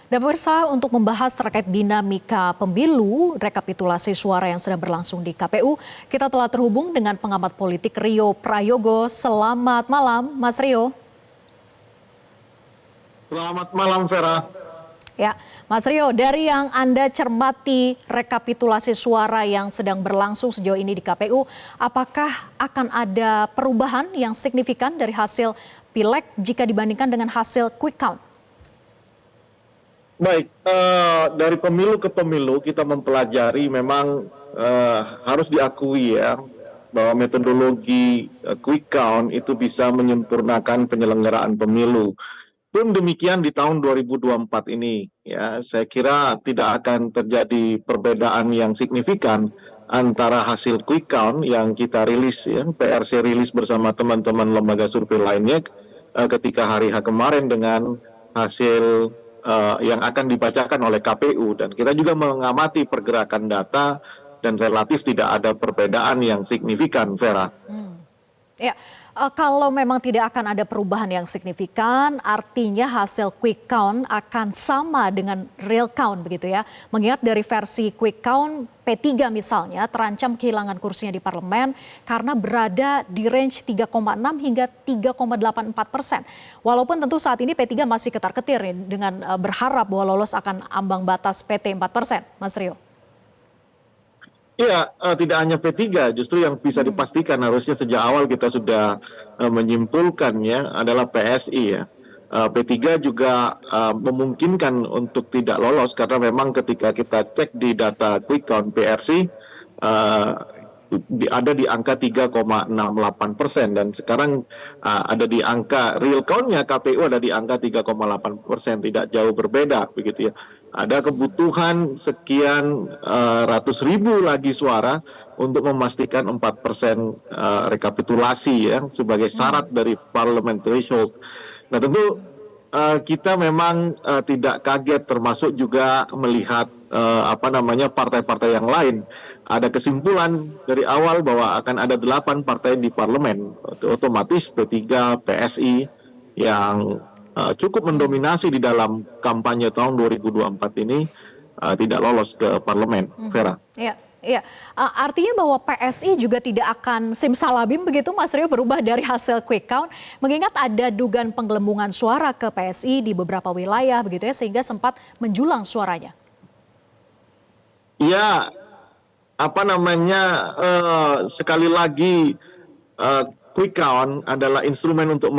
Dan pemirsa, untuk membahas terkait dinamika pemilu rekapitulasi suara yang sedang berlangsung di KPU, kita telah terhubung dengan pengamat politik Rio Prayogo. Selamat malam, Mas Rio. Selamat malam, Vera. Ya, Mas Rio, dari yang Anda cermati rekapitulasi suara yang sedang berlangsung sejauh ini di KPU, apakah akan ada perubahan yang signifikan dari hasil pileg jika dibandingkan dengan hasil quick count? Baik, dari pemilu ke pemilu kita mempelajari memang harus diakui ya bahwa metodologi quick count itu bisa menyempurnakan penyelenggaraan pemilu. Pun demikian di tahun 2024 ini, ya saya kira tidak akan terjadi perbedaan yang signifikan antara hasil quick count yang kita rilis, ya, PRC rilis bersama teman-teman lembaga survei lainnya ketika hari H kemarin dengan hasil yang akan dibacakan oleh KPU, dan kita juga mengamati pergerakan data dan relatif tidak ada perbedaan yang signifikan, Vera. Ya, kalau memang tidak akan ada perubahan yang signifikan, artinya hasil quick count akan sama dengan real count begitu ya. Mengingat dari versi quick count P3 misalnya terancam kehilangan kursinya di parlemen karena berada di range 3,6 hingga 3,84%. Walaupun tentu saat ini P3 masih ketar-ketir nih dengan berharap bahwa lolos akan ambang batas PT 4%, Mas Rio. Iya, tidak hanya P3, justru yang bisa dipastikan harusnya sejak awal kita sudah menyimpulkannya adalah PSI ya. P3 juga memungkinkan untuk tidak lolos karena memang ketika kita cek di data quick count PRC ada di angka 3,68% dan sekarang ada di angka real count-nya KPU ada di angka 3,8%, tidak jauh berbeda begitu ya. Ada kebutuhan sekian ratus ribu lagi suara untuk memastikan 4% rekapitulasi ya sebagai syarat dari parliament threshold. Nah tentu kita memang tidak kaget, termasuk juga melihat partai-partai yang lain. Ada kesimpulan dari awal bahwa akan ada 8 partai di parlemen, otomatis P3, PSI yang cukup mendominasi di dalam kampanye tahun 2024 ini tidak lolos ke parlemen, Vera. Iya, iya. Artinya bahwa PSI juga tidak akan simsalabim begitu, Mas Rio, berubah dari hasil quick count, mengingat ada dugaan penggelembungan suara ke PSI di beberapa wilayah begitu ya, sehingga sempat menjulang suaranya. Ya, sekali lagi quick count adalah instrumen untuk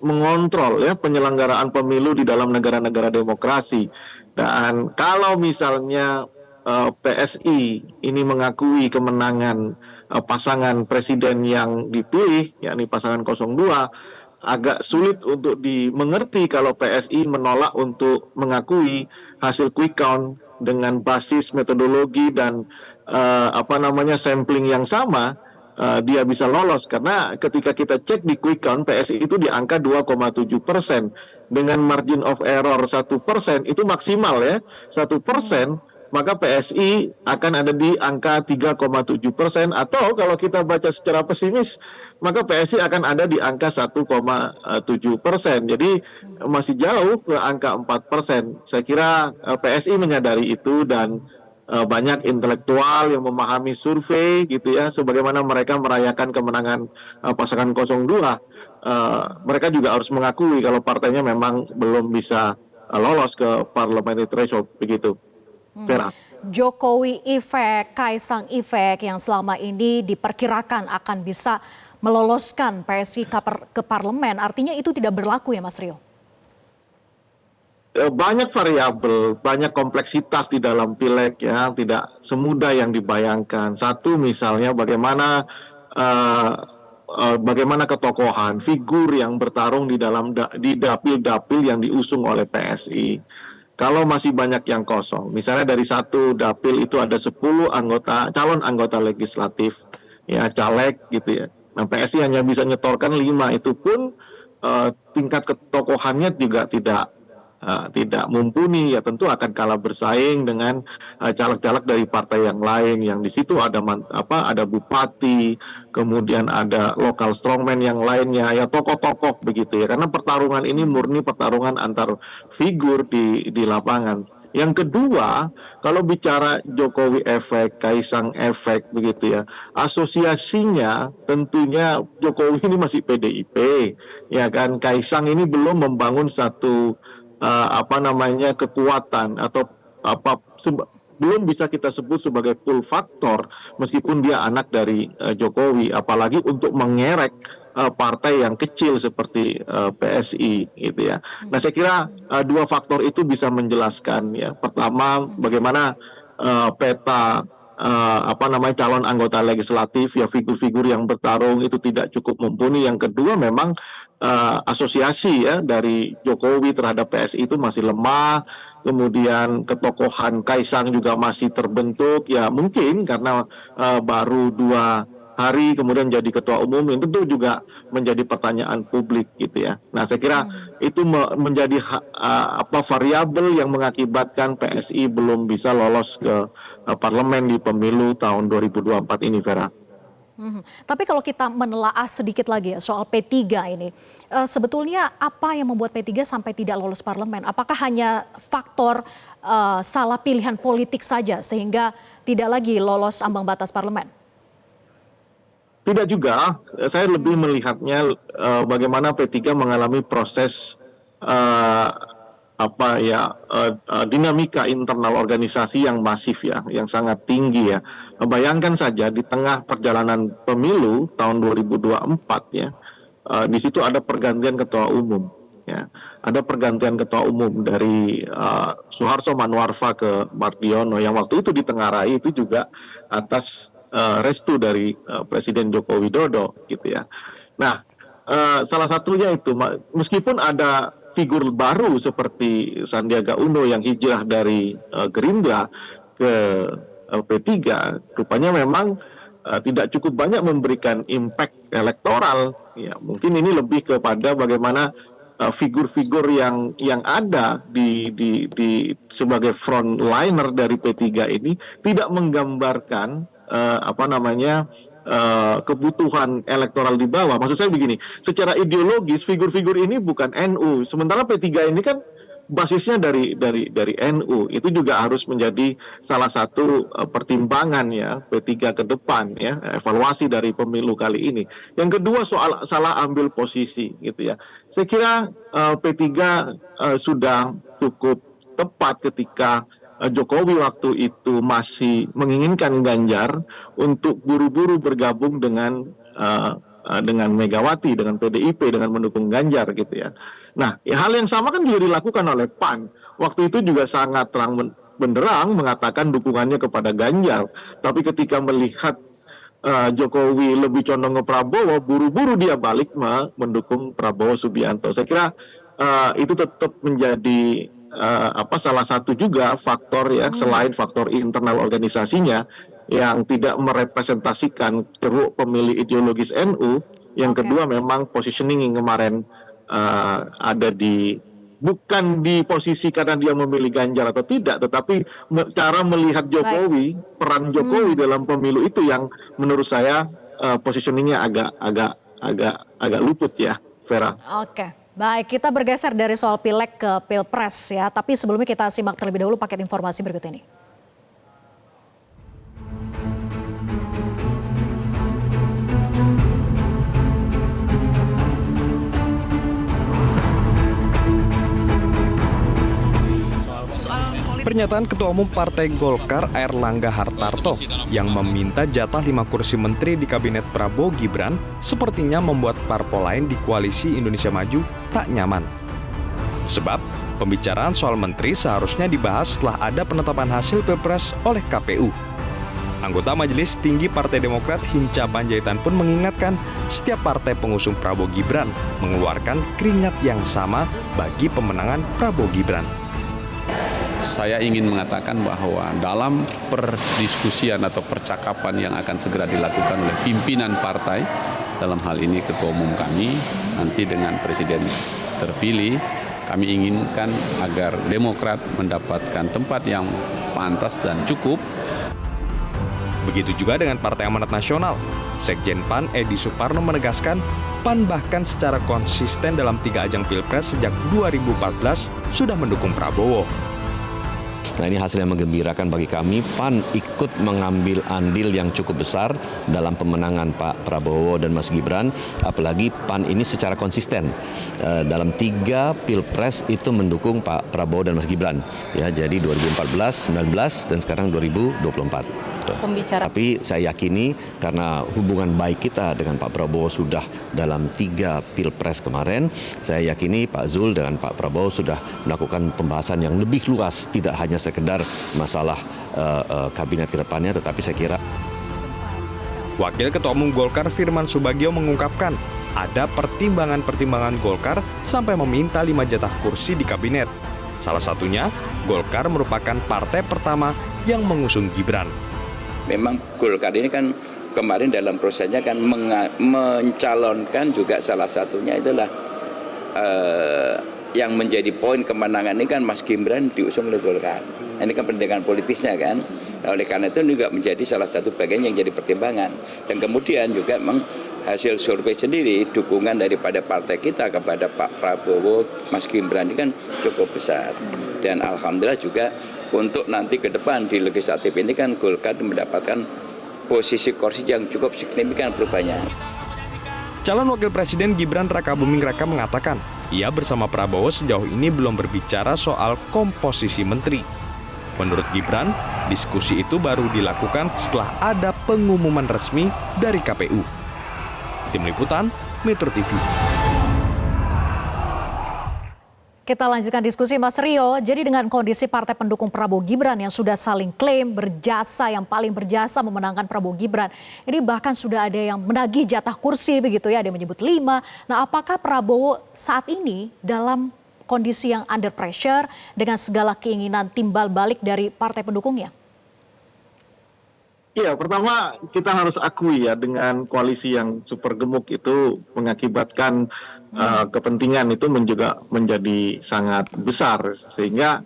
mengontrol ya penyelenggaraan pemilu di dalam negara-negara demokrasi. Dan kalau misalnya PSI ini mengakui kemenangan pasangan presiden yang dipilih, yakni pasangan 02, agak sulit untuk dimengerti kalau PSI menolak untuk mengakui hasil quick count dengan basis metodologi dan sampling yang sama. Dia bisa lolos karena ketika kita cek di quick count PSI itu di angka 2,7% dengan margin of error 1% itu maksimal ya 1%, maka PSI akan ada di angka 3,7%, atau kalau kita baca secara pesimis maka PSI akan ada di angka 1,7%. Jadi masih jauh ke angka 4%. Saya kira PSI menyadari itu dan banyak intelektual yang memahami survei gitu ya, sebagaimana mereka merayakan kemenangan pasangan 02, mereka juga harus mengakui kalau partainya memang belum bisa lolos ke parliamentary threshold begitu. Vera. Jokowi efek, Kaisang efek yang selama ini diperkirakan akan bisa meloloskan PSI ke parlemen, artinya itu tidak berlaku ya, Mas Rio? Banyak variabel, banyak kompleksitas di dalam pileg ya, tidak semudah yang dibayangkan. Satu misalnya bagaimana ketokohan figur yang bertarung di dalam dapil-dapil yang diusung oleh PSI. Kalau masih banyak yang kosong, misalnya dari satu dapil itu ada 10 calon anggota legislatif, ya caleg gitu ya. Nah PSI hanya bisa nyetorkan 5, itu pun tingkat ketokohannya juga tidak tidak mumpuni, ya tentu akan kalah bersaing dengan caleg-caleg dari partai yang lain, yang di situ ada ada bupati, kemudian ada lokal strongman yang lainnya, ya tokoh-tokoh begitu ya. Karena pertarungan ini murni pertarungan antar figur di lapangan. Yang kedua, kalau bicara Jokowi efek, Kaisang efek begitu ya, asosiasinya tentunya Jokowi ini masih PDIP, ya kan. Kaisang ini belum membangun satu kekuatan atau belum bisa kita sebut sebagai pull faktor meskipun dia anak dari Jokowi, apalagi untuk mengerek partai yang kecil seperti PSI gitu ya. Nah, saya kira dua faktor itu bisa menjelaskan ya. Pertama, bagaimana peta calon anggota legislatif ya, figur-figur yang bertarung itu tidak cukup mumpuni. Yang kedua, memang asosiasi ya dari Jokowi terhadap PSI itu masih lemah. Kemudian ketokohan Kaisang juga masih terbentuk ya, mungkin karena baru 2 hari kemudian jadi ketua umum, itu tentu juga menjadi pertanyaan publik gitu ya. Nah, saya kira itu menjadi variabel yang mengakibatkan PSI belum bisa lolos ke parlemen di pemilu tahun 2024 ini, Vera. Tapi kalau kita menelaah sedikit lagi ya soal P3 ini, sebetulnya apa yang membuat P3 sampai tidak lolos parlemen? Apakah hanya faktor salah pilihan politik saja sehingga tidak lagi lolos ambang batas parlemen? Tidak juga, saya lebih melihatnya bagaimana P3 mengalami proses dinamika internal organisasi yang masif ya, yang sangat tinggi ya. Bayangkan saja di tengah perjalanan pemilu tahun 2024 ya, di situ ada pergantian ketua umum. Ya, ada pergantian ketua umum dari Suharto Manoarfa ke Mardiono yang waktu itu ditengarai itu juga atas restu dari Presiden Joko Widodo gitu ya. Nah, salah satunya itu meskipun ada figur baru seperti Sandiaga Uno yang hijrah dari Gerindra ke P3, rupanya memang tidak cukup banyak memberikan impact elektoral. Ya, mungkin ini lebih kepada bagaimana figur-figur yang ada di sebagai frontliner dari P3 ini tidak menggambarkan kebutuhan elektoral di bawah. Maksud saya begini, secara ideologis figur-figur ini bukan NU, sementara P3 ini kan basisnya dari NU. Itu juga harus menjadi salah satu pertimbangan ya P3 ke depan ya, evaluasi dari pemilu kali ini. Yang kedua, soal salah ambil posisi gitu ya. Saya kira P3 sudah cukup tepat ketika Jokowi waktu itu masih menginginkan Ganjar untuk buru-buru bergabung dengan Megawati, dengan PDIP, dengan mendukung Ganjar gitu ya. Nah, hal yang sama kan juga dilakukan oleh PAN. Waktu itu juga sangat terang benderang mengatakan dukungannya kepada Ganjar. Tapi ketika melihat Jokowi lebih condong ke Prabowo, buru-buru dia balik mendukung Prabowo Subianto. Saya kira itu tetap menjadi salah satu juga faktor ya, selain faktor internal organisasinya yang tidak merepresentasikan ceruk pemilih ideologis NU. Yang kedua, memang positioning yang kemarin ada bukan di posisi karena dia memilih Ganjar atau tidak, tetapi cara melihat Jokowi, peran Jokowi dalam pemilu itu yang menurut saya positioningnya agak luput ya, Vera. Oke. Baik, kita bergeser dari soal Pileg ke Pilpres ya, tapi sebelumnya kita simak terlebih dahulu paket informasi berikut ini. Pernyataan Ketua Umum Partai Golkar Airlangga Hartarto yang meminta jatah 5 kursi menteri di Kabinet Prabowo Gibran sepertinya membuat parpol lain di koalisi Indonesia Maju tak nyaman. Sebab pembicaraan soal menteri seharusnya dibahas setelah ada penetapan hasil Pilpres oleh KPU. Anggota Majelis Tinggi Partai Demokrat Hinca Panjaitan pun mengingatkan setiap partai pengusung Prabowo Gibran mengeluarkan keringat yang sama bagi pemenangan Prabowo Gibran. Saya ingin mengatakan bahwa dalam perdiskusian atau percakapan yang akan segera dilakukan oleh pimpinan partai, dalam hal ini Ketua Umum kami, nanti dengan Presiden terpilih, Kami inginkan agar Demokrat mendapatkan tempat yang pantas dan cukup. Begitu juga dengan Partai Amanat Nasional. Sekjen PAN Edi Suparno menegaskan, PAN bahkan secara konsisten dalam 3 ajang Pilpres sejak 2014 sudah mendukung Prabowo. Nah, ini hasil yang menggembirakan bagi kami. PAN ikut mengambil andil yang cukup besar dalam pemenangan Pak Prabowo dan Mas Gibran. Apalagi PAN ini secara konsisten dalam 3 Pilpres itu mendukung Pak Prabowo dan Mas Gibran. Ya, jadi 2014, 19 dan sekarang 2024. Tapi saya yakini karena hubungan baik kita dengan Pak Prabowo sudah dalam 3 Pilpres kemarin, saya yakini Pak Zul dengan Pak Prabowo sudah melakukan pembahasan yang lebih luas, tidak hanya sekedar masalah kabinet ke depannya, tetapi saya kira. Wakil Ketua Umum Golkar Firman Subagio mengungkapkan ada pertimbangan-pertimbangan Golkar sampai meminta 5 jatah kursi di kabinet. Salah satunya, Golkar merupakan partai pertama yang mengusung Gibran. Memang Golkar ini kan kemarin dalam prosesnya kan mencalonkan juga salah satunya itulah yang menjadi poin kemenangan ini kan Mas Gibran diusung oleh Golkar. Ini kan pendidikan politisnya kan. Nah, oleh karena itu juga menjadi salah satu bagian yang jadi pertimbangan. Dan kemudian juga memang hasil survei sendiri dukungan daripada partai kita kepada Pak Prabowo, Mas Gibran ini kan cukup besar. Dan alhamdulillah juga untuk nanti ke depan di legislatif ini kan Golkar mendapatkan posisi kursi yang cukup signifikan perubahannya. Calon Wakil Presiden Gibran Rakabuming Raka mengatakan, ia bersama Prabowo sejauh ini belum berbicara soal komposisi menteri. Menurut Gibran, diskusi itu baru dilakukan setelah ada pengumuman resmi dari KPU. Tim Liputan, Metro TV. Kita lanjutkan diskusi Mas Rio. Jadi dengan kondisi partai pendukung Prabowo Gibran yang sudah saling klaim berjasa, yang paling berjasa memenangkan Prabowo Gibran. Ini bahkan sudah ada yang menagih jatah kursi begitu ya, ada yang menyebut 5. Nah, apakah Prabowo saat ini dalam kondisi yang under pressure dengan segala keinginan timbal balik dari partai pendukungnya? Iya, pertama kita harus akui ya dengan koalisi yang super gemuk itu mengakibatkan kepentingan itu juga menjadi sangat besar sehingga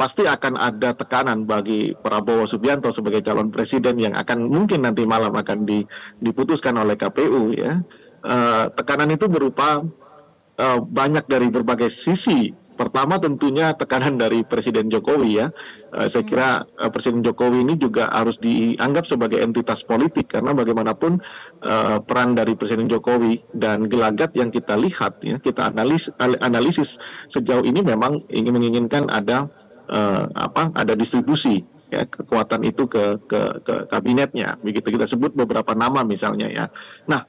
pasti akan ada tekanan bagi Prabowo Subianto sebagai calon presiden yang akan mungkin nanti malam akan diputuskan oleh KPU ya. Tekanan itu berupa banyak dari berbagai sisi. Pertama tentunya tekanan dari Presiden Jokowi ya. Saya kira Presiden Jokowi ini juga harus dianggap sebagai entitas politik karena bagaimanapun peran dari Presiden Jokowi dan gelagat yang kita lihat ya, kita analisis sejauh ini memang menginginkan ada distribusi ya kekuatan itu ke kabinetnya, begitu kita sebut beberapa nama misalnya ya. Nah,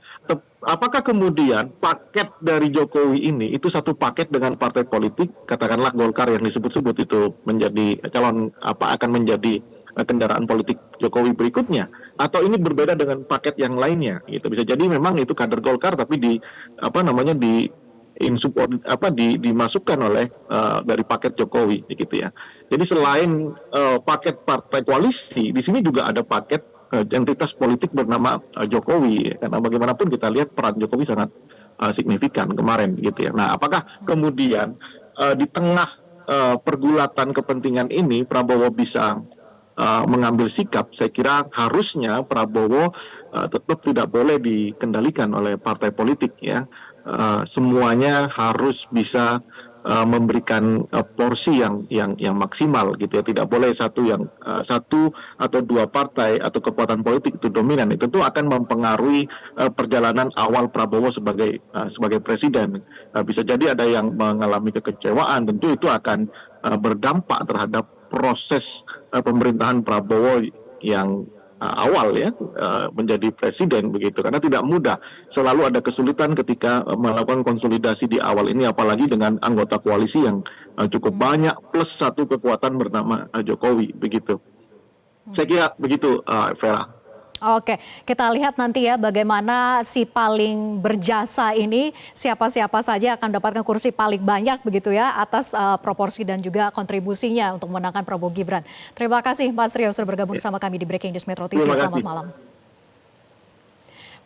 apakah kemudian paket dari Jokowi ini itu satu paket dengan partai politik, katakanlah Golkar yang disebut-sebut itu menjadi calon akan menjadi kendaraan politik Jokowi berikutnya, atau ini berbeda dengan paket yang lainnya? Gitu bisa jadi memang itu kader Golkar tapi dimasukkan oleh dari paket Jokowi gitu ya. Jadi selain paket partai koalisi, di sini juga ada paket entitas politik bernama Jokowi karena bagaimanapun kita lihat peran Jokowi sangat signifikan kemarin gitu ya. Nah, apakah kemudian di tengah pergulatan kepentingan ini Prabowo bisa mengambil sikap? Saya kira harusnya Prabowo tetap tidak boleh dikendalikan oleh partai politik ya. Semuanya harus bisa memberikan porsi yang maksimal gitu ya. Tidak boleh satu atau dua partai atau kekuatan politik itu dominan. Itu tentu akan mempengaruhi perjalanan awal Prabowo sebagai presiden. Bisa jadi ada yang mengalami kekecewaan, tentu itu akan berdampak terhadap proses pemerintahan Prabowo yang awal ya menjadi presiden begitu, karena tidak mudah, selalu ada kesulitan ketika melakukan konsolidasi di awal ini, apalagi dengan anggota koalisi yang cukup banyak plus satu kekuatan bernama Jokowi begitu. Saya kira begitu, Vera. Oke, kita lihat nanti ya bagaimana si paling berjasa ini, siapa-siapa saja akan mendapatkan kursi paling banyak begitu ya, atas proporsi dan juga kontribusinya untuk memenangkan Prabowo Gibran. Terima kasih Mas Rio sudah bergabung bersama kami di Breaking News Metro TV. Selamat malam.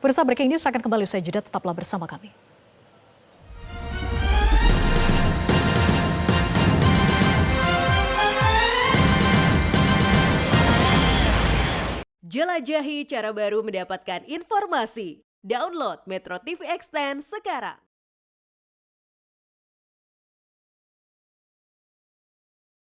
Pemirsa, Breaking News akan kembali usai jeda, tetaplah bersama kami. Jelajahi cara baru mendapatkan informasi. Download Metro TV Extend sekarang.